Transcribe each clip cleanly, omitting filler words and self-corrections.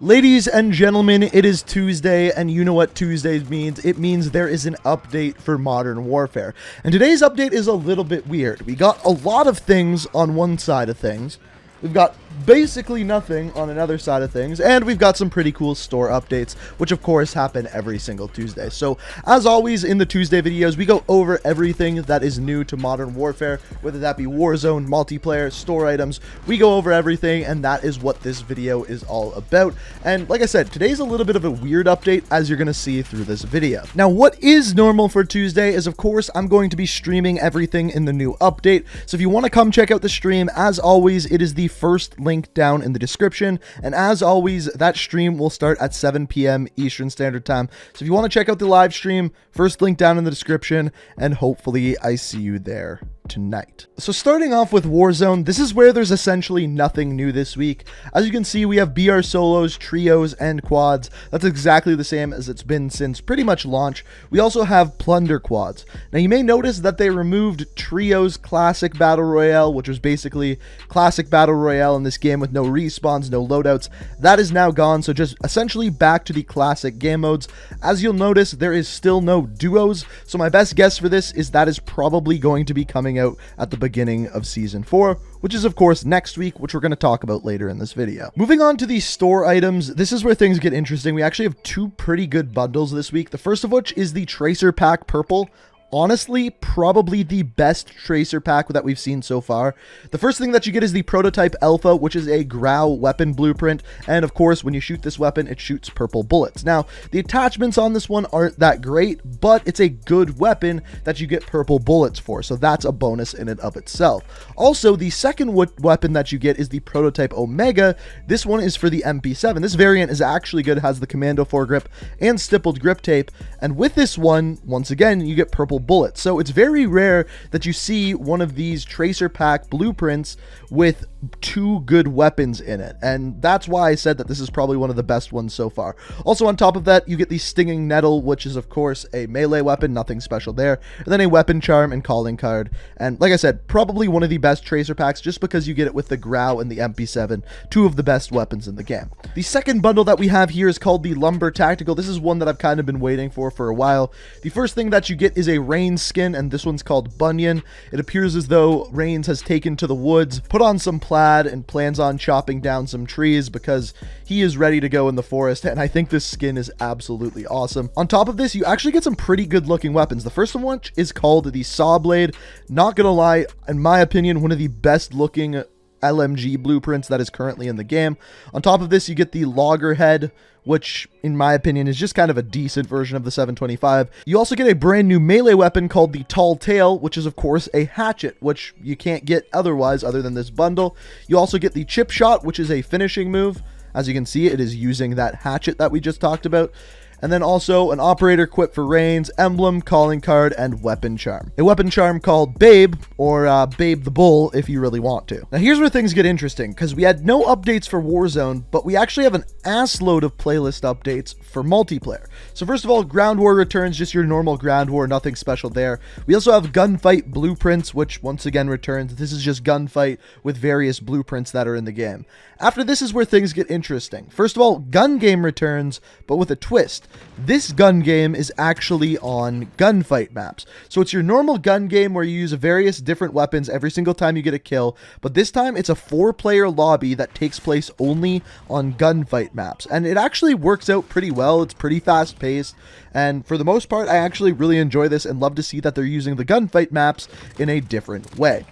Ladies and gentlemen, it is Tuesday, and you know what Tuesdays means. It means there is an update for Modern Warfare. And today's update is a little bit weird. We got a lot of things on one side of things. We've got basically nothing on another side of things, and we've got some pretty cool store updates, which of course happen every single Tuesday. So as always in the Tuesday videos, we go over everything that is new to Modern Warfare, whether that be Warzone, multiplayer, store items. We go over everything, and that is what this video is all about. And like I said, today's a little bit of a weird update, as you're going to see through this video. Now, what is normal for Tuesday is, of course, I'm going to be streaming everything in the new update. So if you want to come check out the stream, as always, it is the first link down in the description, and as always, that stream will start at 7 p.m. Eastern Standard Time. So if you want to check out the live stream, first link down in the description, and hopefully I see you there tonight. So starting off with Warzone, this is where there's essentially nothing new this week. As you can see, we have BR solos, trios, and quads. That's exactly the same as it's been since pretty much launch. We also have plunder quads. Now you may notice that they removed trios classic battle royale, which was basically classic battle royale in this game with no respawns, no loadouts. That is now gone, so just essentially back to the classic game modes. As you'll notice, there is still no duos, so my best guess for this is that is probably going to be coming out at the beginning of Season 4, which is of course next week, which we're going to talk about later in this video. Moving on to the store items, this is where things get interesting. We actually have two pretty good bundles this week. The first of which is the Tracer Pack Purple. Honestly, probably the best Tracer Pack that we've seen so far. The first thing that you get is the Prototype Alpha, which is a Grau weapon blueprint, and of course, when you shoot this weapon, it shoots purple bullets. Now, the attachments on this one aren't that great, but it's a good weapon that you get purple bullets for, so that's a bonus in and of itself. Also, the second weapon that you get is the Prototype Omega. This one is for the MP7. This variant is actually good, it has the Commando foregrip and stippled grip tape, and with this one, once again, you get purple bullets. So it's very rare that you see one of these Tracer Pack blueprints with two good weapons in it, and that's why I said that this is probably one of the best ones so far. Also on top of that, you get the Stinging Nettle, which is of course a melee weapon, nothing special there, and then a weapon charm and calling card, and like I said, probably one of the best Tracer Packs just because you get it with the Grau and the MP7, two of the best weapons in the game. The second bundle that we have here is called the Lumber Tactical. This is one that I've kind of been waiting for a while. The first thing that you get is a Rain skin, and this one's called Bunyan. It appears as though Rains has taken to the woods, put on some plaid, and plans on chopping down some trees because he is ready to go in the forest, and I think this skin is absolutely awesome. On top of this, you actually get some pretty good looking weapons. The first one is called the Saw Blade. Not gonna lie, in my opinion, one of the best looking LMG blueprints that is currently in the game. On top of this, you get the Loggerhead, which in my opinion is just kind of a decent version of the 725. You also get a brand new melee weapon called the Tall Tale, which is of course a hatchet, which you can't get otherwise other than this bundle. You also get the Chip Shot, which is a finishing move. As you can see, it is using that hatchet that we just talked about. And then also an operator quip for Rains, emblem, calling card, and weapon charm. A weapon charm called Babe, or Babe the Bull if you really want to. Now here's where things get interesting, because we had no updates for Warzone, but we actually have an assload of playlist updates for multiplayer. So first of all, Ground War returns, just your normal Ground War, nothing special there. We also have Gunfight Blueprints, which once again returns. This is just Gunfight with various blueprints that are in the game. After this is where things get interesting. First of all, Gun Game returns, but with a twist. This gun game is actually on gunfight maps. So it's your normal gun game where you use various different weapons every single time you get a kill, but this time it's a 4-player lobby that takes place only on gunfight maps. And it actually works out pretty well. It's pretty fast paced, and for the most part, I actually really enjoy this and love to see that they're using the gunfight maps in a different way.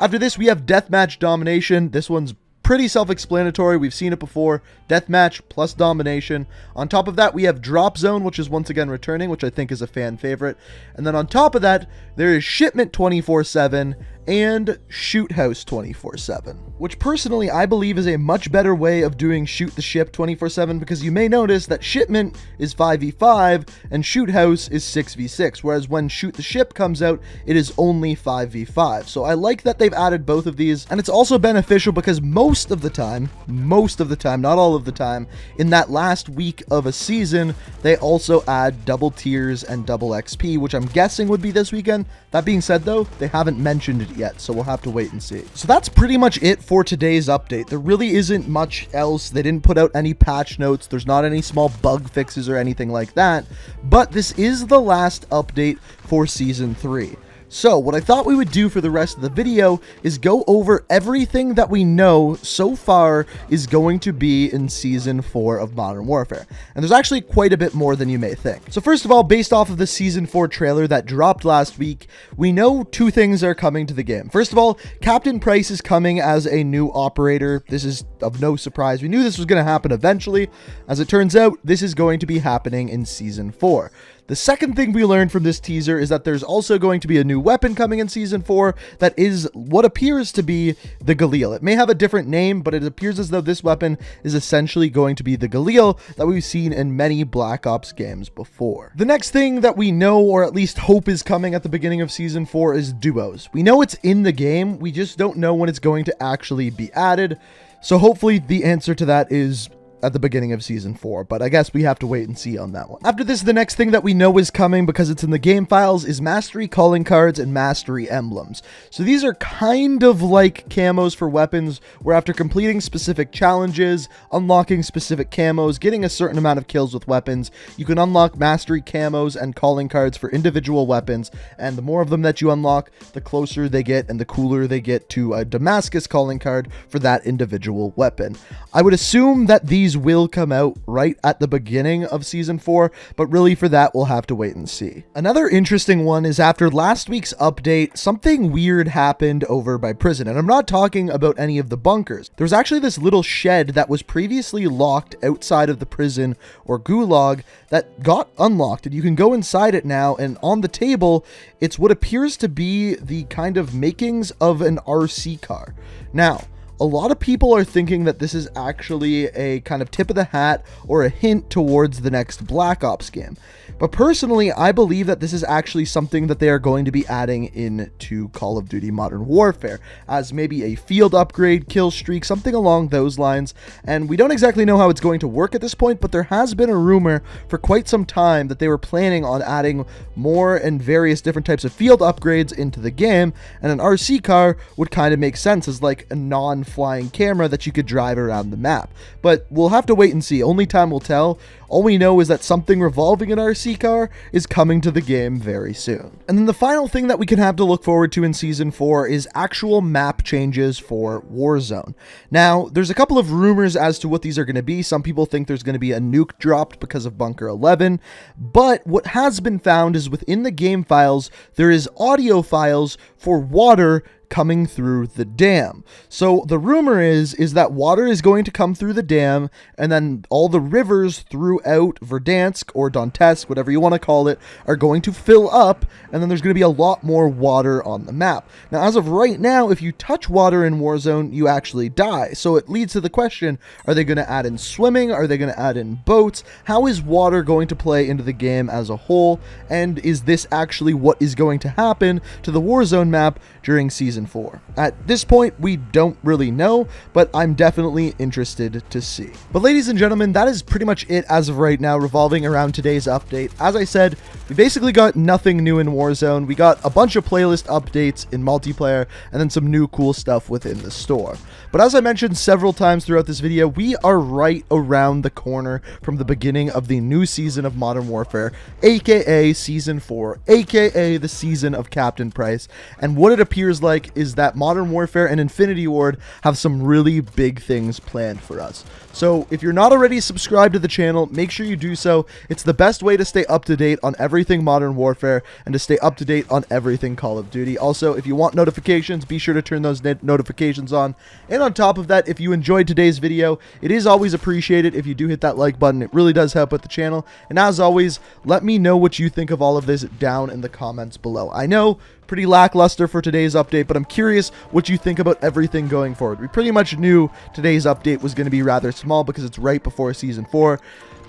After this, we have Deathmatch Domination. This one's pretty self-explanatory. We've seen it before. Deathmatch plus domination. On top of that, we have Drop Zone, which is once again returning, which I think is a fan favorite. And then on top of that, there is Shipment 24/7 and Shoot House 24/7, which personally I believe is a much better way of doing Shoot the Ship 24/7, because you may notice that Shipment is 5v5 and Shoot House is 6v6, whereas when Shoot the Ship comes out, it is only 5v5. So I like that they've added both of these, and it's also beneficial because most of the time, not all of the time, in that last week of a season, they also add double tiers and double XP, which I'm guessing would be this weekend. That being said though, they haven't mentioned it yet, so we'll have to wait and see. So that's pretty much it for today's update. There really isn't much else. They didn't put out any patch notes. There's not any small bug fixes or anything like that, but this is the last update for Season 3. So what I thought we would do for the rest of the video is go over everything that we know so far is going to be in Season 4 of Modern Warfare. And there's actually quite a bit more than you may think. So first of all, based off of the Season 4 trailer that dropped last week, we know two things are coming to the game. First of all, Captain Price is coming as a new operator. This is of no surprise. We knew this was going to happen eventually. As it turns out, this is going to be happening in Season 4. The second thing we learned from this teaser is that there's also going to be a new weapon coming in Season 4 that is what appears to be the Galil. It may have a different name, but it appears as though this weapon is essentially going to be the Galil that we've seen in many Black Ops games before. The next thing that we know, or at least hope is coming at the beginning of Season 4, is duos. We know it's in the game, we just don't know when it's going to actually be added, so hopefully the answer to that is at the beginning of Season 4, but I guess we have to wait and see on that one. After this, the next thing that we know is coming, because it's in the game files, is Mastery Calling Cards and Mastery Emblems. So these are kind of like camos for weapons, where after completing specific challenges, unlocking specific camos, getting a certain amount of kills with weapons, you can unlock Mastery Camos and Calling Cards for individual weapons, and the more of them that you unlock, the closer they get and the cooler they get to a Damascus Calling Card for that individual weapon. I would assume that these will come out right at the beginning of Season 4, but really for that we'll have to wait and see. Another interesting one is after last week's update, something weird happened over by prison, and I'm not talking about any of the bunkers. There was actually this little shed that was previously locked outside of the prison or gulag that got unlocked, and you can go inside it now, and on the table it's what appears to be the kind of makings of an RC car. Now, a lot of people are thinking that this is actually a kind of tip of the hat or a hint towards the next Black Ops game. But personally, I believe that this is actually something that they are going to be adding into Call of Duty Modern Warfare as maybe a field upgrade, kill streak, something along those lines. And we don't exactly know how it's going to work at this point, but there has been a rumor for quite some time that they were planning on adding more and various different types of field upgrades into the game, and an RC car would kind of make sense as like a non-flying camera that you could drive around the map. But we'll have to wait and see. Only time will tell. All we know is that something revolving an RC car is coming to the game very soon. And then the final thing that we can have to look forward to in Season 4 is actual map changes for Warzone. Now, there's a couple of rumors as to what these are going to be. Some people think there's going to be a nuke dropped because of Bunker 11, but what has been found is within the game files, there is audio files for water coming through the dam. So the rumor is that water is going to come through the dam, and then all the rivers throughout Verdansk or Donetsk, whatever you want to call it, are going to fill up, and then there's going to be a lot more water on the map. Now, as of right now, if you touch water in Warzone, you actually die. So it leads to the question, are they going to add in swimming? Are they going to add in boats? How is water going to play into the game as a whole? And is this actually what is going to happen to the Warzone map during Season 4? At this point, we don't really know, but I'm definitely interested to see. But ladies and gentlemen, that is pretty much it as of right now revolving around today's update. As I said, we basically got nothing new in Warzone. We got a bunch of playlist updates in multiplayer and then some new cool stuff within the store. But as I mentioned several times throughout this video, we are right around the corner from the beginning of the new season of Modern Warfare, aka Season 4, aka the season of Captain Price. And what it appears like is that Modern Warfare and Infinity Ward have some really big things planned for us. So if you're not already subscribed to the channel, make sure you do so. It's the best way to stay up to date on everything Modern Warfare and to stay up to date on everything Call of Duty. Also, if you want notifications, be sure to turn those notifications on. And on top of that, if you enjoyed today's video, it is always appreciated if you do hit that like button. It really does help with the channel. And as always, let me know what you think of all of this down in the comments below. I know, pretty lackluster for today's update, but I'm curious what you think about everything going forward. We pretty much knew today's update was going to be rather small because it's right before Season 4.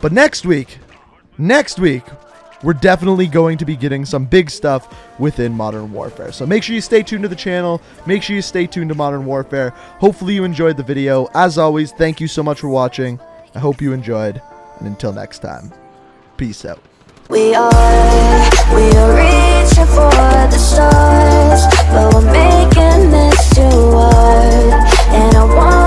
But next week, we're definitely going to be getting some big stuff within Modern Warfare. So make sure you stay tuned to the channel. Make sure you stay tuned to Modern Warfare. Hopefully you enjoyed the video. As always, thank you so much for watching. I hope you enjoyed. And until next time, peace out. We are real. reaching for the stars, but we're making this too hard. And I want